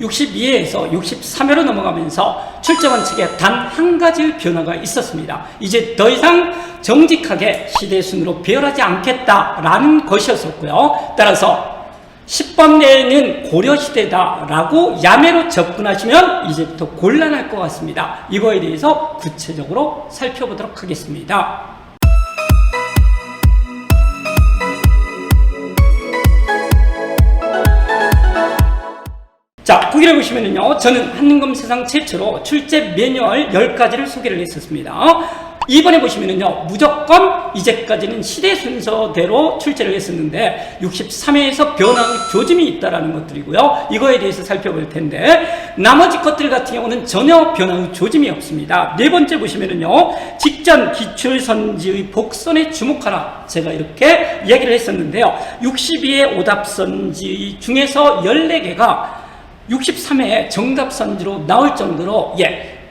62회에서 63회로 넘어가면서 출제원칙에 단 한 가지 변화가 있었습니다. 이제 더 이상 정직하게 시대순으로 배열하지 않겠다라는 것이었었고요. 따라서 10번 내에는 고려시대다라고 야매로 접근하시면 이제부터 곤란할 것 같습니다. 이거에 대해서 구체적으로 살펴보도록 하겠습니다. 자, 거기를 보시면은요, 저는 한림검 세상 최초로 출제 매뉴얼 10가지를 소개를 했었습니다. 이번에 보시면은요, 무조건 이제까지는 시대 순서대로 출제를 했었는데 63회에서 변화의 조짐이 있다라는 것들이고요. 이거에 대해서 살펴볼 텐데 나머지 것들 같은 경우는 전혀 변화의 조짐이 없습니다. 네 번째 보시면은요, 직전 기출선지의 복선에 주목하라. 제가 이렇게 이야기를 했었는데요. 62회 오답선지 중에서 14개가 63회에 정답선지로 나올 정도로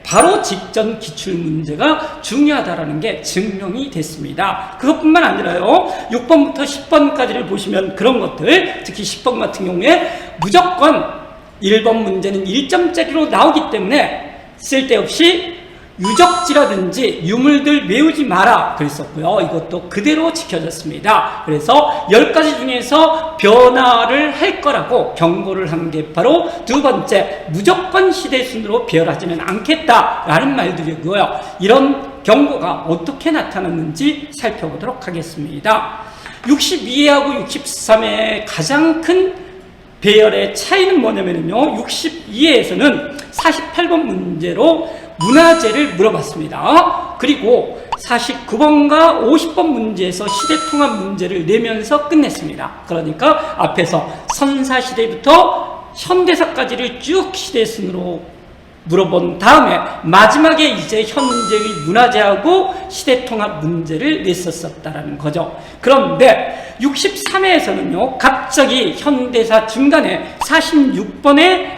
바로 직전 기출 문제가 중요하다라는 게 증명이 됐습니다. 그것뿐만 아니라요, 6번부터 10번까지를 보시면 그런 것들, 특히 10번 같은 경우에 무조건 1번 문제는 1점짜리로 나오기 때문에 쓸데없이 유적지라든지 유물들 외우지 마라 그랬었고요. 이것도 그대로 지켜졌습니다. 그래서 10가지 중에서 변화를 할 거라고 경고를 한 게 바로 두 번째, 무조건 시대순으로 배열하지는 않겠다라는 말들이고요. 이런 경고가 어떻게 나타났는지 살펴보도록 하겠습니다. 62회하고 63회의 가장 큰 배열의 차이는 뭐냐면요, 62회에서는 48번 문제로 문화재를 물어봤습니다. 그리고 49번과 50번 문제에서 시대통합 문제를 내면서 끝냈습니다. 그러니까 앞에서 선사시대부터 현대사까지를 쭉 시대순으로 물어본 다음에 마지막에 이제 현재의 문화재하고 시대통합 문제를 냈었다라는 거죠. 그런데 63회에서는요, 갑자기 현대사 중간에 46번의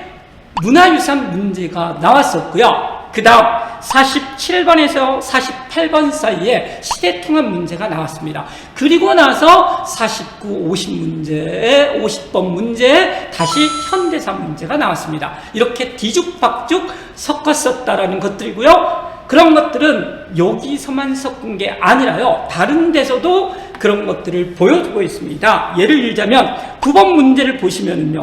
문화유산 문제가 나왔었고요. 그 다음 47번에서 48번 사이에 시대통합 문제가 나왔습니다. 그리고 나서 49, 50 문제에 50번 문제에 다시 현대사 문제가 나왔습니다. 이렇게 뒤죽박죽 섞었었다라는 것들이고요. 그런 것들은 여기서만 섞은 게 아니라요, 다른 데서도 그런 것들을 보여주고 있습니다. 예를 들자면 9번 문제를 보시면은요,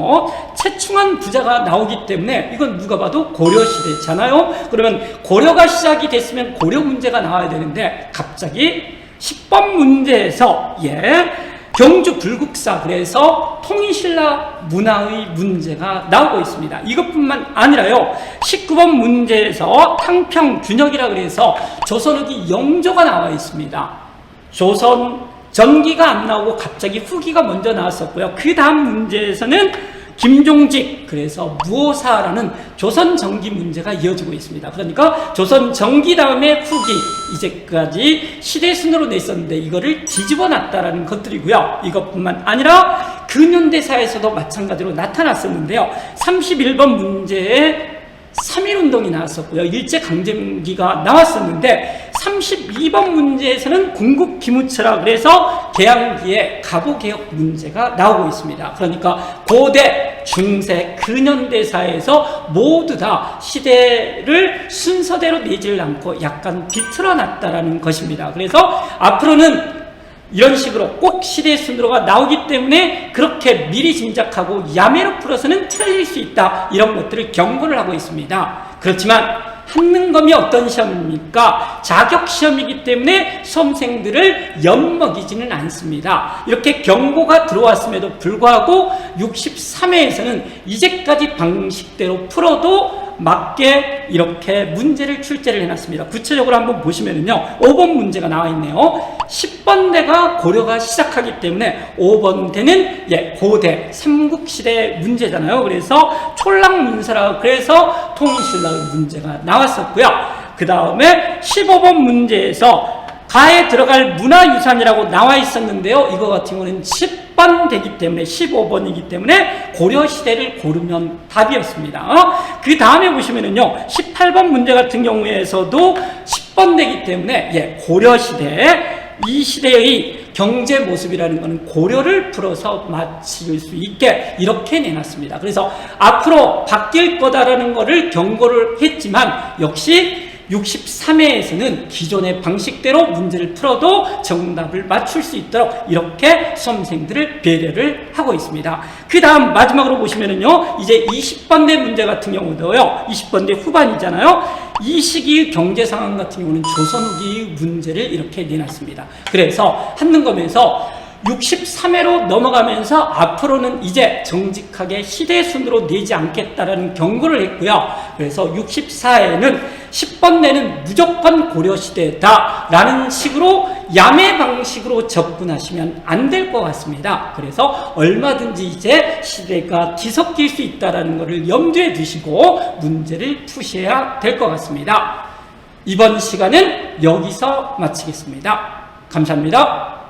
최충한 부자가 나오기 때문에 이건 누가 봐도 고려시대잖아요. 그러면 고려가 시작이 됐으면 고려 문제가 나와야 되는데 갑자기 10번 문제에서 경주 불국사, 그래서 통일신라 문화의 문제가 나오고 있습니다. 이것뿐만 아니라요, 19번 문제에서 탕평균역이라 그래서 조선후기 영조가 나와 있습니다. 조선 전기가 안 나오고 갑자기 후기가 먼저 나왔었고요. 그 다음 문제에서는 김종직, 그래서 무오사라는 조선 전기 문제가 이어지고 있습니다. 그러니까 조선 전기 다음에 후기, 이제까지 시대순으로 냈었는데 이거를 뒤집어 놨다라는 것들이고요. 이것뿐만 아니라 근현대사에서도 마찬가지로 나타났었는데요. 31번 문제에 3.1운동이 나왔었고요. 일제강점기가 나왔었는데 32번 문제에서는 궁극기무처라 그래서 개항기에 가보개혁 문제가 나오고 있습니다. 그러니까 고대, 중세, 근현대사에서 모두 다 시대를 순서대로 내지를 않고 약간 비틀어 놨다라는 것입니다. 그래서 앞으로는 이런 식으로 꼭 시대순으로가 나오기 때문에 그렇게 미리 짐작하고 야매로 풀어서는 틀릴 수 있다, 이런 것들을 경고를 하고 있습니다. 그렇지만 한능검이 어떤 시험입니까? 자격시험이기 때문에 수험생들을 엿먹이지는 않습니다. 이렇게 경고가 들어왔음에도 불구하고 63회에서는 이제까지 방식대로 풀어도 맞게 이렇게 문제를 출제를 해놨습니다. 구체적으로 한번 보시면은요, 5번 문제가 나와 있네요. 10번대가 고려가 시작하기 때문에 5번대는 고대 삼국시대 문제잖아요. 그래서 촐랑문서라 그래서 통일신라의 문제가 나왔었고요. 그 다음에 15번 문제에서 가에 들어갈 문화유산이라고 나와 있었는데요. 이거 같은 경우는 10번 되기 때문에 15번이기 때문에 고려시대를 고르면 답이었습니다. 그 다음에 보시면은요, 18번 문제 같은 경우에서도 10번 되기 때문에 고려시대, 이 시대의 경제 모습이라는 것은 고려를 풀어서 맞출 수 있게 이렇게 내놨습니다. 그래서 앞으로 바뀔 거다라는 것을 경고를 했지만 역시 63회에서는 기존의 방식대로 문제를 풀어도 정답을 맞출 수 있도록 이렇게 수험생들을 배려를 하고 있습니다. 그 다음 마지막으로 보시면은요, 이제 20번대 문제 같은 경우도요, 20번대 후반이잖아요. 이 시기 경제 상황 같은 경우는 조선 후기 문제를 이렇게 내놨습니다. 그래서 한능검에서 63회로 넘어가면서 앞으로는 이제 정직하게 시대순으로 내지 않겠다라는 경고를 했고요. 그래서 64회는 10번대는 무조건 고려시대다라는 식으로 야매 방식으로 접근하시면 안 될 것 같습니다. 그래서 얼마든지 이제 시대가 뒤섞일 수 있다는 것을 염두에 두시고 문제를 푸셔야 될 것 같습니다. 이번 시간은 여기서 마치겠습니다. 감사합니다.